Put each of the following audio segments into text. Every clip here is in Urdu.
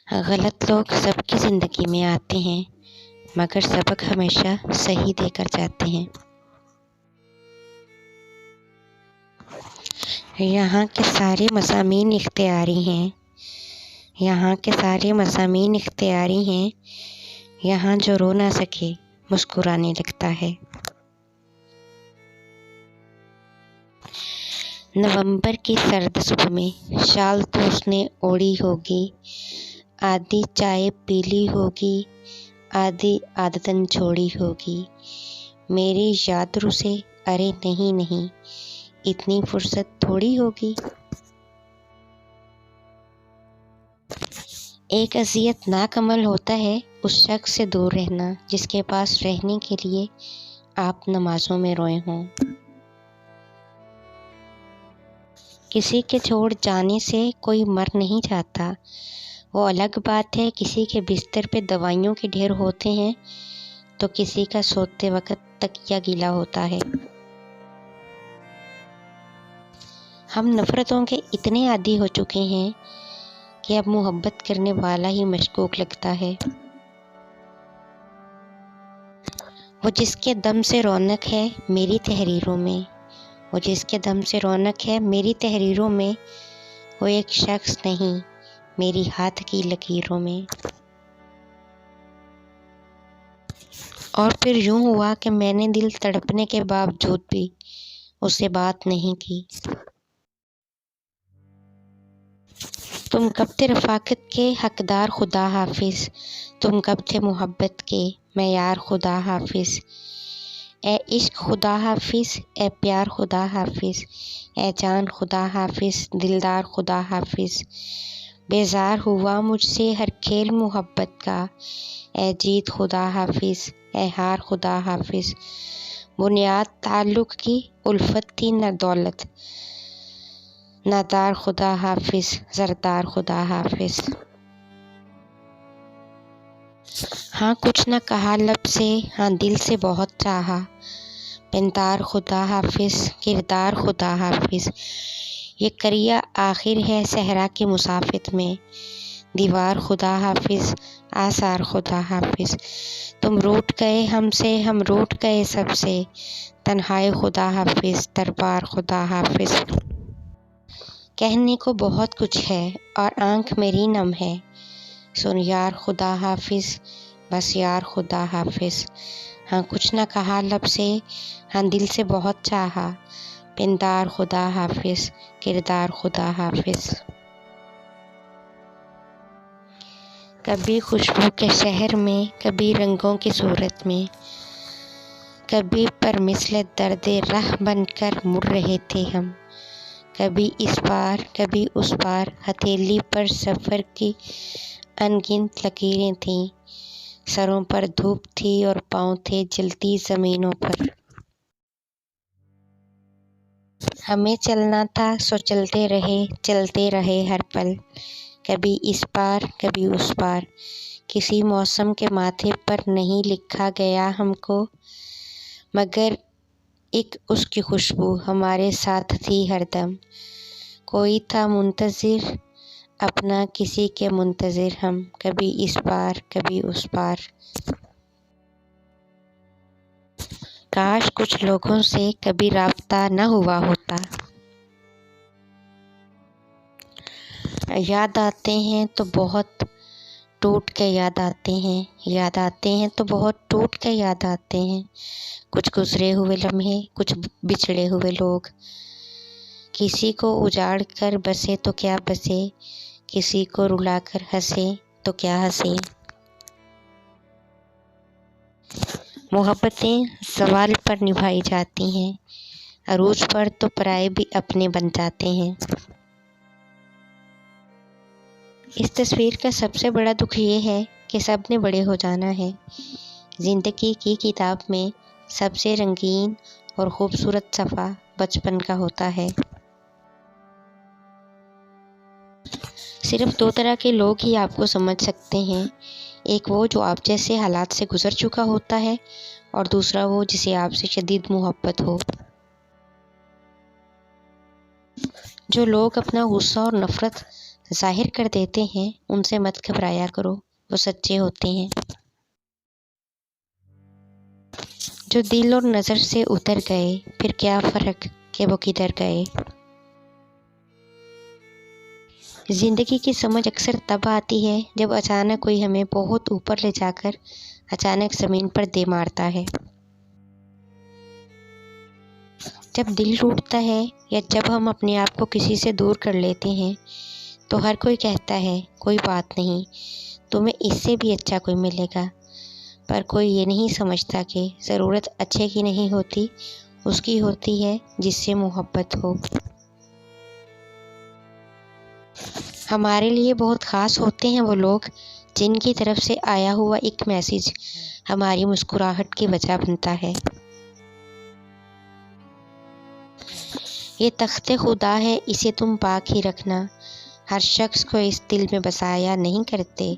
غلط لوگ سب کی زندگی میں آتے ہیں مگر سبق ہمیشہ صحیح دے کر جاتے ہیں۔ یہاں کے سارے مضامین اختیاری ہیں، یہاں کے سارے مضامین اختیاری ہیں، یہاں جو رو نہ سکے مسکرانے لگتا ہے۔ نومبر کی سرد صبح میں شال تو اس نے اوڑھی ہوگی، آدھی چائے پی لی ہوگی، آدھی عادتاً چھوڑی ہوگی، میری یاد رسے ارے نہیں اتنی فرصت تھوڑی ہوگی۔ ایک اذیت ناک عمل ہوتا ہے اس شخص سے دور رہنا جس کے پاس رہنے کے لیے آپ نمازوں میں روئے ہوں۔ کسی کے چھوڑ جانے سے کوئی مر نہیں جاتا، وہ الگ بات ہے کسی کے بستر پہ دوائیوں کے ڈھیر ہوتے ہیں تو کسی کا سوتے وقت تکیہ گیلا ہوتا ہے۔ ہم نفرتوں کے اتنے عادی ہو چکے ہیں کہ اب محبت کرنے والا ہی مشکوک لگتا ہے۔ وہ جس کے دم سے رونق ہے میری تحریروں میں، وہ جس کے دم سے رونق ہے میری تحریروں میں، وہ ایک شخص نہیں میری ہاتھ کی لکیروں میں۔ اور پھر یوں ہوا کہ میں نے دل تڑپنے کے باوجود بھی اس سے بات نہیں کی۔ تم کب تھے رفاقت کے حقدار خدا حافظ، تم کب تھے محبت کے معیار خدا حافظ، اے عشق خدا حافظ، اے پیار خدا حافظ، اے جان خدا حافظ، دلدار خدا حافظ، بیزار ہوا مجھ سے ہر کھیل محبت کا، اے جیت خدا حافظ، اے ہار خدا حافظ، بنیاد تعلق کی الفت تھی نہ دولت، نہ دار خدا حافظ، زردار خدا حافظ۔ ہاں کچھ نہ کہا لب سے، ہاں دل سے بہت چاہا، پنتار خدا حافظ، کردار خدا حافظ، یہ کریا آخر ہے صحرا کی مسافت میں، دیوار خدا حافظ، آثار خدا حافظ، تم روٹھ گئے ہم سے، ہم روٹھ گئے سب سے، تنہائی خدا حافظ، دربار خدا حافظ۔ کہنے کو بہت کچھ ہے اور آنکھ میری نم ہے، سن یار خدا حافظ، بس یار خدا حافظ، ہاں کچھ نہ کہا لب سے، ہاں دل سے بہت چاہا، پندار خدا حافظ، کردار خدا حافظ۔ کبھی خوشبو کے شہر میں، کبھی رنگوں کی صورت میں، کبھی پر مثل درد رہ بن کر مڑ رہے تھے ہم، کبھی اس پار کبھی اس پار، ہتھیلی پر سفر کی انگنت لکیریں تھیں، سروں پر دھوپ تھی اور پاؤں تھے جلتی زمینوں پر۔ ہمیں چلنا تھا سو چلتے رہے ہر پل، کبھی اس پار کبھی اس پار، کسی موسم کے ماتھے پر نہیں لکھا گیا ہم کو، مگر ایک اس کی خوشبو ہمارے ساتھ تھی ہر دم، کوئی تھا منتظر اپنا کسی کے منتظر ہم، کبھی اس پار کبھی اس پار۔ کاش کچھ لوگوں سے کبھی رابطہ نہ ہوا ہوتا، یاد آتے ہیں تو بہت ٹوٹ کے یاد آتے ہیں، یاد آتے ہیں تو بہت ٹوٹ کے یاد آتے ہیں، کچھ گزرے ہوئے لمحے، کچھ بچھڑے ہوئے لوگ، کسی کو اجاڑ کر بسے تو کیا بسے، کسی کو رلا کر ہنسے تو کیا ہنسے۔ محبتیں زوال پر نبھائی جاتی ہیں، عروج پر تو پرائے بھی اپنے بن جاتے ہیں۔ اس تصویر کا سب سے بڑا دکھ یہ ہے کہ سب نے بڑے ہو جانا ہے۔ زندگی کی کتاب میں سب سے رنگین اور خوبصورت صفحہ بچپن کا ہوتا ہے۔ صرف دو طرح کے لوگ ہی آپ کو سمجھ سکتے ہیں، ایک وہ جو آپ جیسے حالات سے گزر چکا ہوتا ہے اور دوسرا وہ جسے آپ سے شدید محبت ہو۔ جو لوگ اپنا غصہ اور نفرت ظاہر کر دیتے ہیں، ان سے مت گھبرایا کرو، وہ سچے ہوتے ہیں۔ جو دل اور نظر سے اتر گئے، پھر کیا فرق کہ وہ کدھر گئے۔ زندگی کی سمجھ اکثر تب آتی ہے جب اچانک کوئی ہمیں بہت اوپر لے جا کر اچانک زمین پر دے مارتا ہے۔ جب دل ٹوٹتا ہے یا جب ہم اپنے آپ کو کسی سے دور کر لیتے ہیں تو ہر کوئی کہتا ہے کوئی بات نہیں، تمہیں اس سے بھی اچھا کوئی ملے گا، پر کوئی یہ نہیں سمجھتا کہ ضرورت اچھے کی نہیں ہوتی، اس کی ہوتی ہے جس سے محبت ہو۔ ہمارے لیے بہت خاص ہوتے ہیں وہ لوگ جن کی طرف سے آیا ہوا ایک میسیج ہماری مسکراہٹ کی وجہ بنتا ہے۔ یہ تخت خدا ہے، اسے تم پاک ہی رکھنا، ہر شخص کو اس دل میں بسایا نہیں کرتے،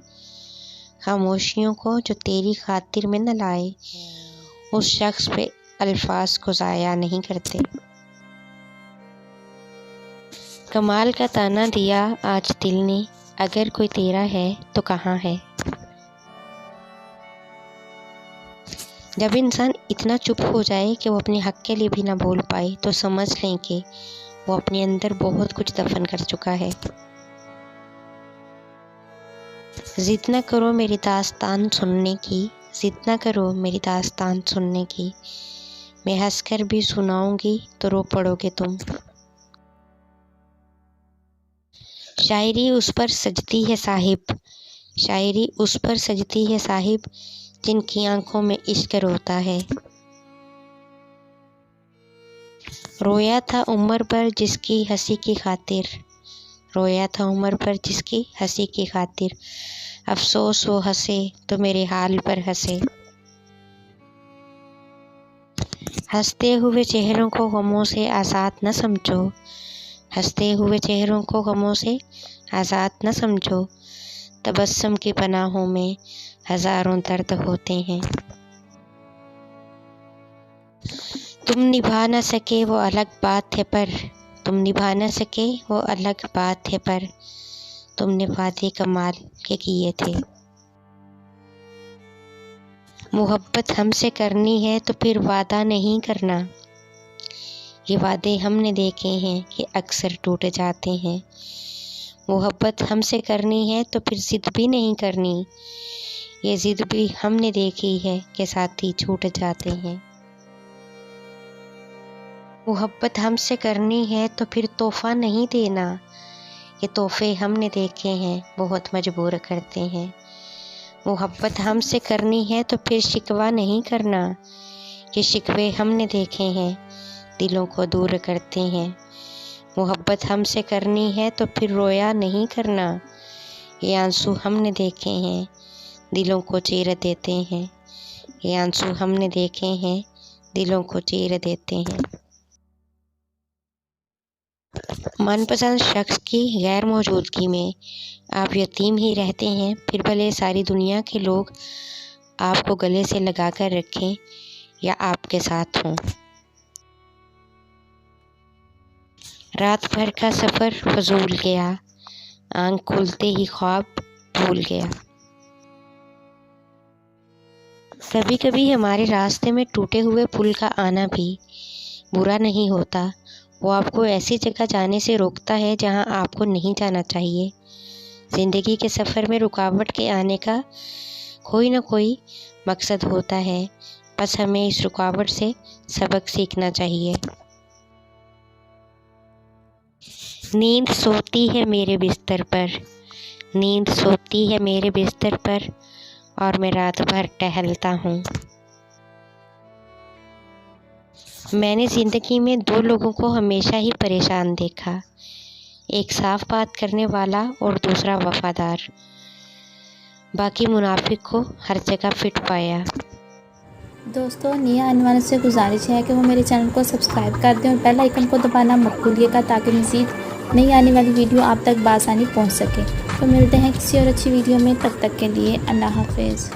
خاموشیوں کو جو تیری خاطر میں نہ لائے، اس شخص پہ الفاظ کو ضائع نہیں کرتے۔ کمال کا تانا دیا آج دل نے، اگر کوئی تیرا ہے تو کہاں ہے۔ جب انسان اتنا چپ ہو جائے کہ وہ اپنے حق کے لیے بھی نہ بول پائے تو سمجھ لیں کہ وہ اپنے اندر بہت کچھ دفن کر چکا ہے۔ ضد نہ کرو میری داستان سننے کی، ضد نہ کرو میری داستان سننے کی، میں ہنس کر بھی سناؤں گی تو رو پڑو گے تم۔ شاعری اس پر سجتی ہے صاحب، شاعری اس پر سجتی ہے صاحب، جن کی آنکھوں میں عشق روتا ہے۔ رویا تھا عمر پر جس کی ہنسی کی خاطر، رویا تھا عمر پر جس کی ہنسی کی خاطر، افسوس وہ ہنسے تو میرے حال پر ہنسے۔ ہنستے ہوئے چہروں کو غموں سے آزاد نہ سمجھو، ہنستے ہوئے چہروں کو غموں سے آزاد نہ سمجھو، تبسم کی پناہوں میں ہزاروں درد ہوتے ہیں۔ تم نبھا نہ سکے وہ الگ بات ہے پر، تم نبھا نہ سکے وہ الگ بات ہے پر، تم نے وعدے کمال کے کیے تھے۔ محبت ہم سے کرنی ہے تو پھر وعدہ نہیں کرنا، یہ وعدے ہم نے دیکھے ہیں کہ اکثر ٹوٹ جاتے ہیں۔ محبت ہم سے کرنی ہے تو پھر ضد بھی نہیں کرنی، یہ ضد بھی ہم نے دیکھی ہے کہ ساتھی چھوٹ جاتے ہیں۔ محبت ہم سے کرنی ہے تو پھر تحفہ نہیں دینا، یہ تحفے ہم نے دیکھے ہیں بہت مجبور کرتے ہیں۔ محبت ہم سے کرنی ہے تو پھر شکوہ نہیں کرنا، یہ شکوے ہم نے دیکھے ہیں دلوں کو دور کرتے ہیں۔ محبت ہم سے کرنی ہے تو پھر رویا نہیں کرنا، یہ آنسو ہم نے دیکھے ہیں دلوں کو چیر دیتے ہیں، یہ آنسو ہم نے دیکھے ہیں دلوں کو چیر دیتے ہیں۔ من پسند شخص کی غیر موجودگی میں آپ یتیم ہی رہتے ہیں، پھر بھلے ساری دنیا کے لوگ آپ کو گلے سے لگا کر رکھیں یا آپ کے ساتھ ہوں۔ رات بھر کا سفر فضول گیا، آنکھ کھلتے ہی خواب بھول گیا۔ کبھی کبھی ہمارے راستے میں ٹوٹے ہوئے پل کا آنا بھی برا نہیں ہوتا، وہ آپ کو ایسی جگہ جانے سے روکتا ہے جہاں آپ کو نہیں جانا چاہیے۔ زندگی کے سفر میں رکاوٹ کے آنے کا کوئی نہ کوئی مقصد ہوتا ہے، بس ہمیں اس رکاوٹ سے سبق سیکھنا چاہیے۔ نیند سوتی ہے میرے بستر پر، نیند سوتی ہے میرے بستر پر، اور میں رات بھر ٹہلتا ہوں۔ میں نے زندگی میں دو لوگوں کو ہمیشہ ہی پریشان دیکھا، ایک صاف بات کرنے والا اور دوسرا وفادار، باقی منافق کو ہر جگہ فٹ پایا۔ دوستوں، نیا آنے والوں سے گزارش ہے کہ وہ میرے چینل کو سبسکرائب کر دیں اور بیل آئیکن کو دبانا مت بھولیے گا تاکہ مزید نئی آنے والی ویڈیو آپ تک بآسانی پہنچ سکے۔ تو ملتے ہیں کسی اور اچھی ویڈیو میں، تب تک کے لیے اللہ حافظ۔